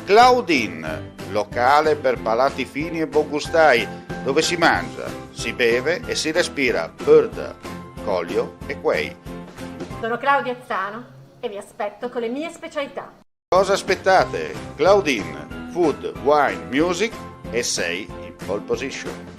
Claudine, locale per palati fini e buongustai, dove si mangia, si beve e si respira bird, Collio e Quay. Sono Claudia Azzano e vi aspetto con le mie specialità. Cosa aspettate? Claudine, food, wine, music e sei in pole position.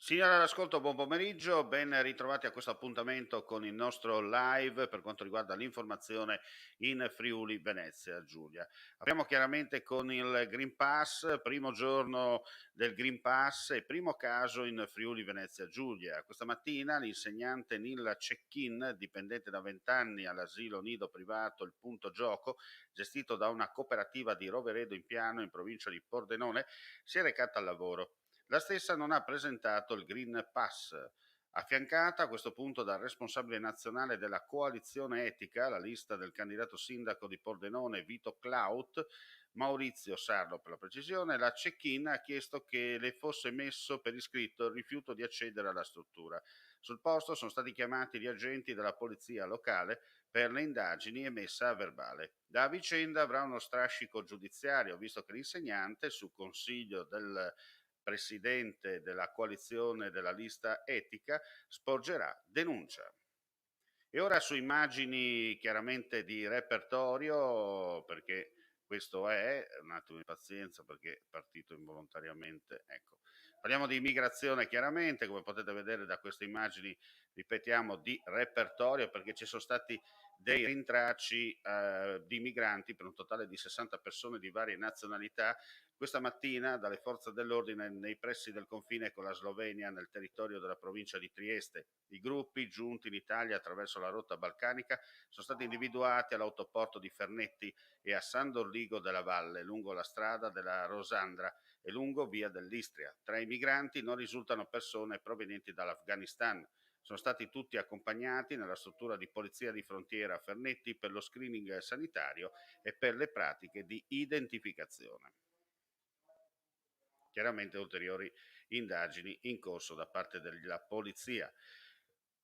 Signora all'ascolto, buon pomeriggio, ben ritrovati a questo appuntamento con il nostro live per quanto riguarda l'informazione in Friuli Venezia Giulia. Apriamo chiaramente con il Green Pass, primo giorno del Green Pass e primo caso in Friuli Venezia Giulia. Questa mattina l'insegnante Nilla Cecchin, dipendente da 20 anni all'asilo nido privato Il Punto Gioco, gestito da una cooperativa di Roveredo in Piano in provincia di Pordenone, si è recata al lavoro. La stessa non ha presentato il Green Pass, affiancata a questo punto dal responsabile nazionale della coalizione etica, la lista del candidato sindaco di Pordenone Vito Claut, Maurizio Sarlo per la precisione. La Cecchin ha chiesto che le fosse messo per iscritto il rifiuto di accedere alla struttura. Sul posto sono stati chiamati gli agenti della polizia locale per le indagini e messa a verbale. La vicenda avrà uno strascico giudiziario, visto che l'insegnante, su consiglio del presidente della coalizione della lista etica, sporgerà denuncia. E ora su immagini chiaramente di repertorio, perché questo è, un attimo di pazienza perché è partito involontariamente, ecco. Parliamo di immigrazione chiaramente, come potete vedere da queste immagini, ripetiamo, di repertorio, perché ci sono stati dei rintracci di migranti per un totale di 60 persone di varie nazionalità questa mattina dalle forze dell'ordine nei pressi del confine con la Slovenia nel territorio della provincia di Trieste. I gruppi giunti in Italia attraverso la rotta balcanica sono stati individuati all'autoporto di Fernetti e a San Dorligo della Valle, lungo la strada della Rosandra e lungo via dell'Istria. Tra i migranti non risultano persone provenienti dall'Afghanistan. Sono stati tutti accompagnati nella struttura di polizia di frontiera a Fernetti per lo screening sanitario e per le pratiche di identificazione. Chiaramente ulteriori indagini in corso da parte della polizia.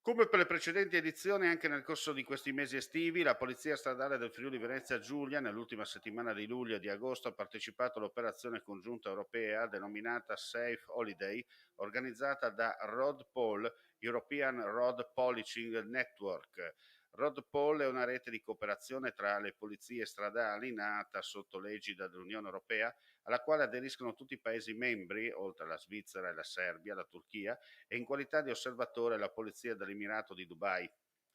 Come per le precedenti edizioni, anche nel corso di questi mesi estivi, la Polizia Stradale del Friuli Venezia Giulia, nell'ultima settimana di luglio e di agosto, ha partecipato all'operazione congiunta europea denominata Safe Holiday, organizzata da RODPOL, European Road Policing Network. RODPOL è una rete di cooperazione tra le polizie stradali nata sotto l'egida dell'Unione Europea, alla quale aderiscono tutti i Paesi membri, oltre alla Svizzera e la Serbia, la Turchia, e in qualità di osservatore la Polizia dell'Emirato di Dubai.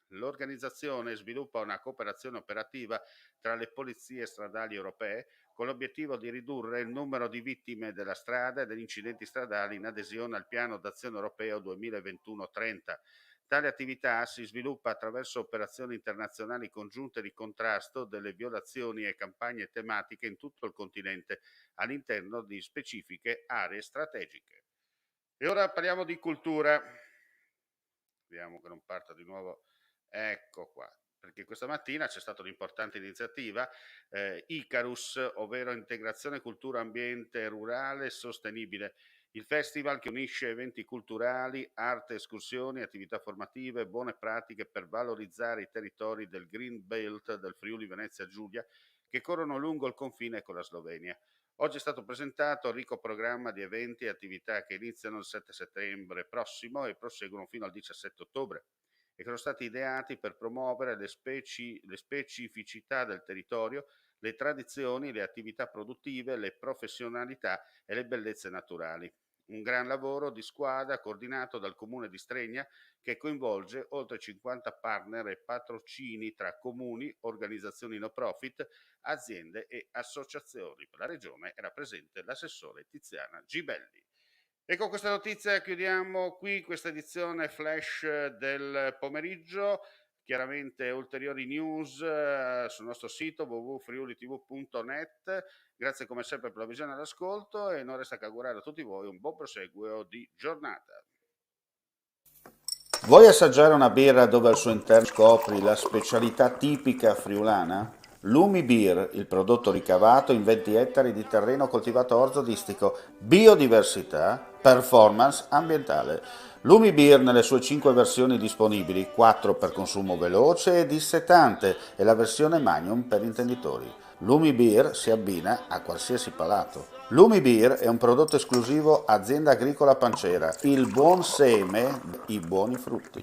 L'organizzazione sviluppa una cooperazione operativa tra le polizie stradali europee con l'obiettivo di ridurre il numero di vittime della strada e degli incidenti stradali in adesione al piano d'azione europeo 2021-30. Tale attività si sviluppa attraverso operazioni internazionali congiunte di contrasto delle violazioni e campagne tematiche in tutto il continente all'interno di specifiche aree strategiche. E ora parliamo di cultura. Vediamo che non parta di nuovo. Ecco qua. Perché questa mattina c'è stata un'importante iniziativa, Icarus, ovvero Integrazione Cultura Ambiente Rurale Sostenibile. Il festival che unisce eventi culturali, arte, escursioni, attività formative, buone pratiche per valorizzare i territori del Green Belt del Friuli Venezia Giulia che corrono lungo il confine con la Slovenia. Oggi è stato presentato il ricco programma di eventi e attività che iniziano il 7 settembre prossimo e proseguono fino al 17 ottobre e che sono stati ideati per promuovere le specificità del territorio, le tradizioni, le attività produttive, le professionalità e le bellezze naturali. Un gran lavoro di squadra coordinato dal Comune di Stregna che coinvolge oltre 50 partner e patrocini tra comuni, organizzazioni no profit, aziende e associazioni. Per la regione era presente l'assessore Tiziana Gibelli. E con questa notizia chiudiamo qui questa edizione flash del pomeriggio. Chiaramente ulteriori news sul nostro sito www.friulitv.net. Grazie come sempre per la visione e l'ascolto e non resta che augurare a tutti voi un buon proseguo di giornata. Vuoi assaggiare una birra dove al suo interno scopri la specialità tipica friulana? Lumi Beer, il prodotto ricavato in 20 ettari di terreno coltivato orzodistico, biodiversità, performance ambientale. Lumi Beer nelle sue 5 versioni disponibili, 4 per consumo veloce e dissetante e la versione Magnum per intenditori. Lumi Beer si abbina a qualsiasi palato. Lumi Beer è un prodotto esclusivo Azienda Agricola Pancera, il buon seme, i buoni frutti.